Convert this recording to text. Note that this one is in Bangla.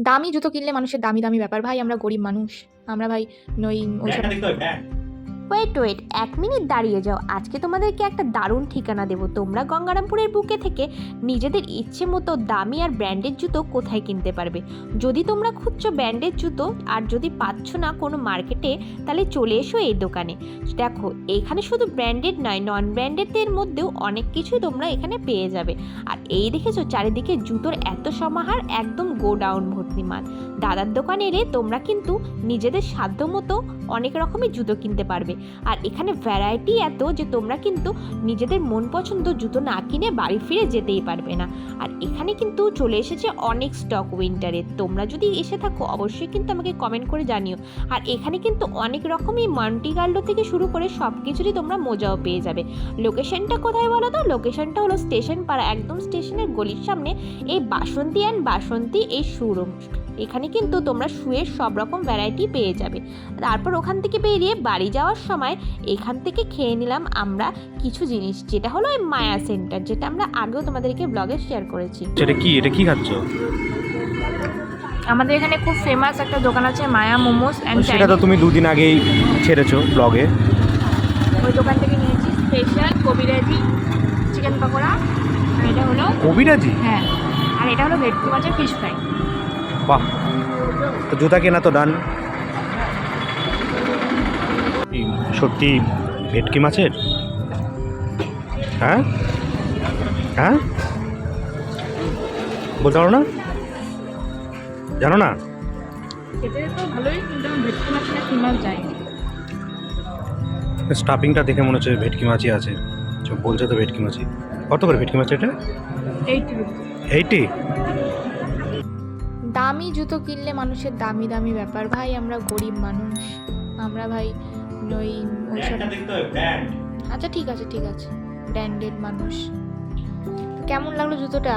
দামি জুতো কিনলে মানুষের দামি দামি ব্যাপার ভাই, আমরা গরিব মানুষ, আমরা ভাই নই ওইসব। ওয়েট 1 মিনিট দাঁড়িয়ে যাও। আজকে তোমাদেরকে একটা দারুণ ঠিকানা দেবো। তোমরা গঙ্গারামপুরের বুকে থেকে নিজেদের ইচ্ছে মতো দামি আর ব্র্যান্ডেড জুতো কোথায় কিনতে পারবে। যদি তোমরা খুঁজছো ব্র্যান্ডেড জুতো আর যদি পাচ্ছ না কোনো মার্কেটে, তাহলে চলে এসো এই দোকানে। দেখো এখানে শুধু ব্র্যান্ডেড নয়, নন ব্র্যান্ডেডের মধ্যেও অনেক কিছুই তোমরা এখানে পেয়ে যাবে। আর এই দেখেছো চারিদিকে জুতোর এত সমাহার, একদম গোডাউন ভর্তি মাল। দাদার দোকানে এলে তোমরা কিন্তু নিজেদের সাধ্য মতো অনেক রকমের জুতো কিনতে পারবে। আর এখানে ভ্যারাইটি এত যে তোমরা কিন্তু নিজেদের মন পছন্দ জুতো না কিনে বাড়ি ফিরে যেতেই পারবে না। আর এখানে কিন্তু চলে এসেছে অনেক স্টক উইন্টারের। তোমরা যদি এসে থাকো অবশ্যই কিন্তু আমাকে কমেন্ট করে জানিও। আর এখানে কিন্তু অনেক রকমই মন্টি কার্লো থেকে শুরু করে সব কিছুরই তোমরা মজাও পেয়ে যাবে। লোকেশনটা কোথায় বলো তো? লোকেশনটা হলো স্টেশন পাড়া, একদম স্টেশনের গলির সামনে এই বাসন্তী অ্যান্ড বাসন্তী এই শোরুম। এখানে কিন্তু তোমরা শুয়ের সব রকম ভ্যারাইটি পেয়ে যাবে। তারপর ওখান থেকে বেরিয়ে বাড়ি যাওয়ার সময় এখান থেকে খেয়ে নিলাম আমরা কিছু জিনিস, যেটা হলো এই মায়া সেন্টার, যেটা আমরা আগেও তোমাদেরকে ব্লগে শেয়ার করেছি। এটা কি খাচ্ছ? আমাদের এখানে খুব ফেমাস একটা দোকান আছে, মায়া মোমোস অ্যান্ড সেটা তো তুমি 2 দিন আগেই ছেড়েছো ব্লগে। ওই দোকান থেকে নিয়েছি স্পেশাল কবিরাজি চিকেন পকোড়া। আর এটা হলো কবিরাজি? হ্যাঁ, আর এটা হলো ভেটকি মাছের ফিশ ফ্রাই। বাহ, তো জুতা কেনা তো ডান। সত্যি ভেটকি মাছের? হ্যাঁ হ্যাঁ, বলতে পারো না? জানো না? খেতে তো ভালোই, কিন্তু আমি ভেটকি মাছ না কি মাছ যায়নি। স্টাফিংটা দেখে মনে হচ্ছে ভেটকি মাছই আছে। বলছে তো ভেটকি মাছই। কত করে ভেটকি মাছ এটা? 80। দামি জুতো কিনলে মানুষের দামি দামি ব্যাপার ভাই, আমরা গরিব মানুষ, আমরা ভাই নই ওইসব। আচ্ছা ঠিক আছে ব্র্যান্ডেড মানুষ। কেমন লাগলো জুতোটা?